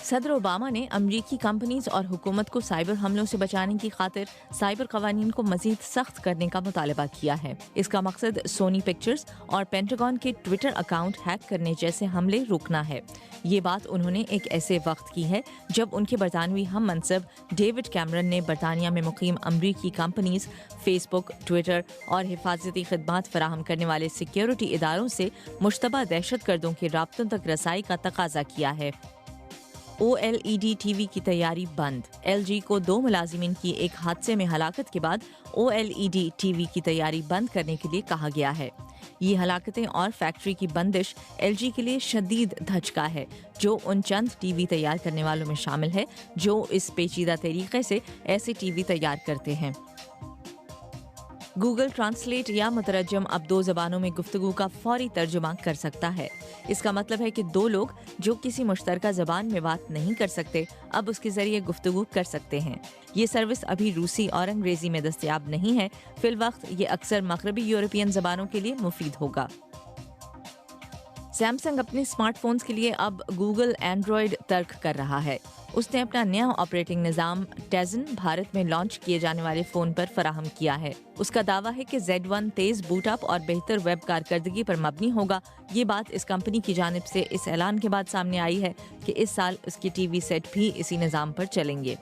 صدر اوباما نے امریکی کمپنیز اور حکومت کو سائبر حملوں سے بچانے کی خاطر سائبر قوانین کو مزید سخت کرنے کا مطالبہ کیا ہے۔ اس کا مقصد سونی پکچرز اور پینٹاگن کے ٹویٹر اکاؤنٹ ہیک کرنے جیسے حملے روکنا ہے۔ یہ بات انہوں نے ایک ایسے وقت کی ہے جب ان کے برطانوی ہم منصب ڈیوڈ کیمرن نے برطانیہ میں مقیم امریکی کمپنیز فیس بک، ٹویٹر اور حفاظتی خدمات فراہم کرنے والے سیکیورٹی اداروں سے مشتبہ دہشت گردوں کے رابطوں تک رسائی کا تقاضا کیا ہے۔ OLED ٹی وی کی تیاری بند۔ LG کو 2 ملازمین کی ایک حادثے میں ہلاکت کے بعد OLED ٹی وی کی تیاری بند کرنے کے لیے کہا گیا ہے۔ یہ ہلاکتیں اور فیکٹری کی بندش LG کے لیے شدید دھچکا ہے، جو ان چند ٹی وی تیار کرنے والوں میں شامل ہے جو اس پیچیدہ طریقے سے ایسے ٹی وی تیار کرتے ہیں۔ گوگل ٹرانسلیٹ یا مترجم اب 2 زبانوں میں گفتگو کا فوری ترجمہ کر سکتا ہے۔ اس کا مطلب ہے کہ 2 لوگ جو کسی مشترکہ زبان میں بات نہیں کر سکتے اب اس کے ذریعے گفتگو کر سکتے ہیں۔ یہ سروس ابھی روسی اور انگریزی میں دستیاب نہیں ہے، فی الوقت یہ اکثر مغربی یورپین زبانوں کے لیے مفید ہوگا۔ سیمسنگ اپنے اسمارٹ فونز کے لیے اب گوگل اینڈرائیڈ ترک کر رہا ہے۔ اس نے اپنا نیا آپریٹنگ نظام ٹیزن بھارت میں لانچ کیے جانے والے فون پر فراہم کیا ہے۔ اس کا دعویٰ ہے کہ Z1 تیز بوٹ اپ اور بہتر ویب کارکردگی پر مبنی ہوگا۔ یہ بات اس کمپنی کی جانب سے اس اعلان کے بعد سامنے آئی ہے کہ اس سال اس کے ٹی وی سیٹ بھی اسی نظام پر چلیں گے۔